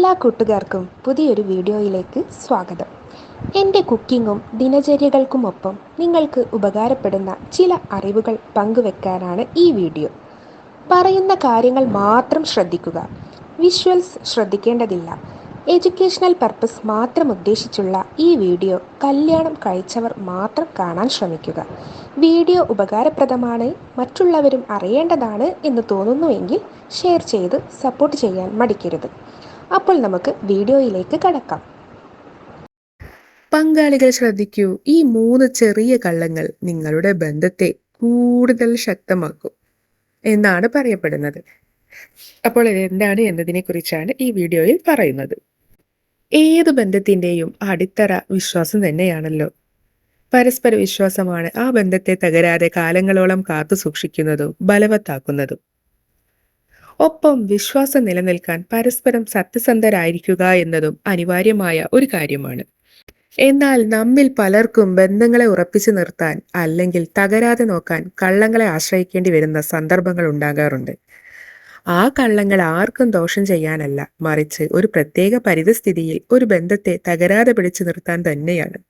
എല്ലാ കൂട്ടുകാർക്കും പുതിയൊരു വീഡിയോയിലേക്ക് സ്വാഗതം. എൻ്റെ കുക്കിങ്ങും ദിനചര്യകൾക്കുമൊപ്പം നിങ്ങൾക്ക് ഉപകാരപ്പെടുന്ന ചില അറിവുകൾ പങ്കുവെക്കാനാണ് ഈ വീഡിയോ. പറയുന്ന കാര്യങ്ങൾ മാത്രം ശ്രദ്ധിക്കുക. വിഷ്വൽസ് ശ്രദ്ധിക്കേണ്ടതില്ല. എഡ്യൂക്കേഷണൽ പർപ്പസ് മാത്രം ഉദ്ദേശിച്ചുള്ള ഈ വീഡിയോ കല്യാണം കഴിച്ചവർ മാത്രം കാണാൻ ശ്രമിക്കുക. വീഡിയോ ഉപകാരപ്രദമാണ്, മറ്റുള്ളവരും അറിയേണ്ടതാണ് എന്ന് തോന്നുന്നുവെങ്കിൽ ഷെയർ ചെയ്ത് സപ്പോർട്ട് ചെയ്യാൻ മടിക്കരുത്. അപ്പോൾ നമുക്ക് വീഡിയോയിലേക്ക് കടക്കാം. പങ്കാളികൾ ശ്രദ്ധിക്കൂ, ഈ 3 ചെറിയ കള്ളങ്ങൾ നിങ്ങളുടെ ബന്ധത്തെ കൂടുതൽ ശക്തമാക്കും എന്നാണ് പറയപ്പെടുന്നത്. അപ്പോൾ ഇത് എന്താണ് എന്നതിനെ കുറിച്ചാണ് ഈ വീഡിയോയിൽ പറയുന്നത്. ഏത് ബന്ധത്തിന്റെയും അടിത്തറ വിശ്വാസം തന്നെയാണല്ലോ. പരസ്പര വിശ്വാസമാണ് ആ ബന്ധത്തെ തകരാതെ കാലങ്ങളോളം കാത്തു സൂക്ഷിക്കുന്നതും ബലവത്താക്കുന്നതും. ഒപ്പം വിശ്വാസം നിലനിൽക്കാൻ പരസ്പരം സത്യസന്ധരായിരിക്കുക എന്നതും അനിവാര്യമായ ഒരു കാര്യമാണ്. എന്നാൽ നമ്മിൽ പലർക്കും ബന്ധങ്ങളെ ഉറപ്പിച്ചു നിർത്താൻ അല്ലെങ്കിൽ തകരാതെ നോക്കാൻ കള്ളങ്ങളെ ആശ്രയിക്കേണ്ടി വരുന്ന സന്ദർഭങ്ങൾ ഉണ്ടാകാറുണ്ട്. ആ കള്ളങ്ങൾ ആർക്കും ദോഷം ചെയ്യാനല്ല, മറിച്ച് ഒരു പ്രത്യേക പരിതസ്ഥിതിയിൽ ഒരു ബന്ധത്തെ തകരാതെ പിടിച്ചു നിർത്താൻ തന്നെയാണ്.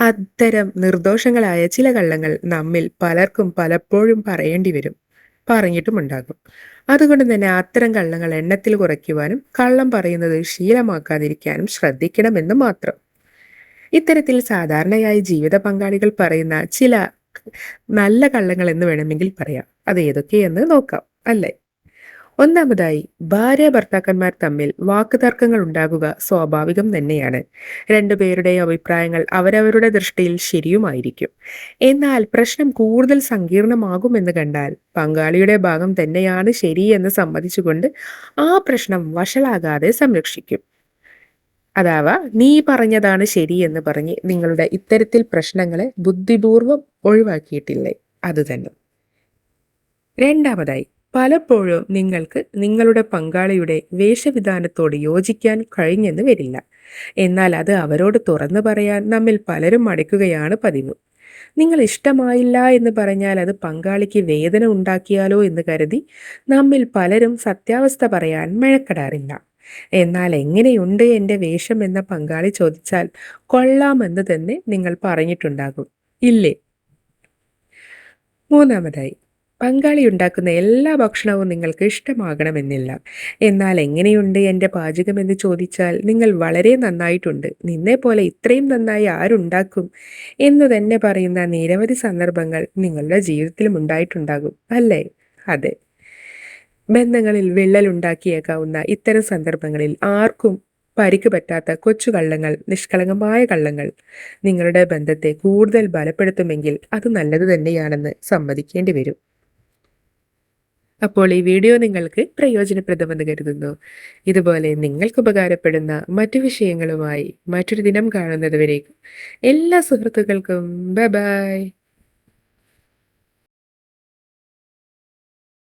അത്തരം നിർദോഷങ്ങളായ ചില കള്ളങ്ങൾ നമ്മിൽ പലർക്കും പലപ്പോഴും പറയേണ്ടി വരും, പറഞ്ഞിട്ടുമുണ്ടാകും. അതുകൊണ്ട് തന്നെ അത്തരം കള്ളങ്ങൾ എണ്ണത്തിൽ കുറയ്ക്കുവാനും കള്ളം പറയുന്നത് ശീലമാക്കാതിരിക്കാനും ശ്രദ്ധിക്കണമെന്ന് മാത്രം. ഇത്തരത്തിൽ സാധാരണയായി ജീവിത പങ്കാളികൾ പറയുന്ന ചില നല്ല കള്ളങ്ങൾ എന്ന് വേണമെങ്കിൽ പറയാം. അത് ഏതൊക്കെയെന്ന് നോക്കാം, അല്ലേ? ഒന്നാമതായി, ഭാര്യ ഭർത്താക്കന്മാർ തമ്മിൽ വാക്കുതർക്കങ്ങൾ ഉണ്ടാകുക സ്വാഭാവികം തന്നെയാണ്. രണ്ടുപേരുടെയും അഭിപ്രായങ്ങൾ അവരവരുടെ ദൃഷ്ടിയിൽ ശരിയുമായിരിക്കും. എന്നാൽ പ്രശ്നം കൂടുതൽ സങ്കീർണമാകുമെന്ന് കണ്ടാൽ പങ്കാളിയുടെ ഭാഗം തന്നെയാണ് ശരിയെന്ന് സമ്മതിച്ചുകൊണ്ട് ആ പ്രശ്നം വഷളാകാതെ സംരക്ഷിക്കും. അഥവാ നീ പറഞ്ഞതാണ് ശരിയെന്ന് പറഞ്ഞ് നിങ്ങളുടെ ഇത്തരത്തിൽ പ്രശ്നങ്ങളെ ബുദ്ധിപൂർവം ഒഴിവാക്കിയിട്ടില്ലേ, അത് തന്നെ. രണ്ടാമതായി, പലപ്പോഴും നിങ്ങൾക്ക് നിങ്ങളുടെ പങ്കാളിയുടെ വേഷവിധാനത്തോട് യോജിക്കാൻ കഴിഞ്ഞെന്ന് വരില്ല. എന്നാൽ അത് അവരോട് തുറന്നു പറയാൻ നമ്മിൽ പലരും മടിക്കുകയാണ് പതിവ്. നിങ്ങൾ ഇഷ്ടമായില്ല എന്ന് പറഞ്ഞാൽ അത് പങ്കാളിക്ക് വേദന ഉണ്ടാക്കിയാലോ എന്ന് കരുതി നമ്മിൽ പലരും സത്യാവസ്ഥ പറയാൻ മെനക്കെടാറില്ല. എന്നാൽ എങ്ങനെയുണ്ട് എൻ്റെ വേഷം എന്ന പങ്കാളി ചോദിച്ചാൽ കൊള്ളാമെന്ന് തന്നെ നിങ്ങൾ പറഞ്ഞിട്ടുണ്ടാകും, ഇല്ലേ? മൂന്നാമതായി, പങ്കാളി ഉണ്ടാക്കുന്ന എല്ലാ ഭക്ഷണവും നിങ്ങൾക്ക് ഇഷ്ടമാകണമെന്നില്ല. എന്നാൽ എങ്ങനെയുണ്ട് എൻ്റെ പാചകം എന്ന് ചോദിച്ചാൽ നിങ്ങൾ വളരെ നന്നായിട്ടുണ്ട്, നിന്നെ പോലെ ഇത്രയും നന്നായി ആരുണ്ടാക്കും എന്ന് തന്നെ പറയുന്ന നിരവധി സന്ദർഭങ്ങൾ നിങ്ങളുടെ ജീവിതത്തിലും ഉണ്ടായിട്ടുണ്ടാകും, അല്ലേ? അതെ. ബന്ധങ്ങളിൽ വിള്ളലുണ്ടാക്കിയേക്കാവുന്ന ഇത്തരം സന്ദർഭങ്ങളിൽ ആർക്കും പരിക്ക് പറ്റാത്ത കൊച്ചു കള്ളങ്ങൾ, നിഷ്കളങ്കമായ കള്ളങ്ങൾ നിങ്ങളുടെ ബന്ധത്തെ കൂടുതൽ ബലപ്പെടുത്തുമെങ്കിൽ അത് നല്ലത് തന്നെയാണെന്ന് സമ്മതിക്കേണ്ടി വരും. അപ്പോൾ ഈ വീഡിയോ നിങ്ങൾക്ക് പ്രയോജനപ്രദമെന്ന് കരുതുന്നു. ഇതുപോലെ നിങ്ങൾക്ക് ഉപകാരപ്പെടുന്ന മറ്റു വിഷയങ്ങളുമായി മറ്റൊരു ദിനം കാണുന്നത് വരേക്കും എല്ലാ സുഹൃത്തുക്കൾക്കും ബൈ ബൈ.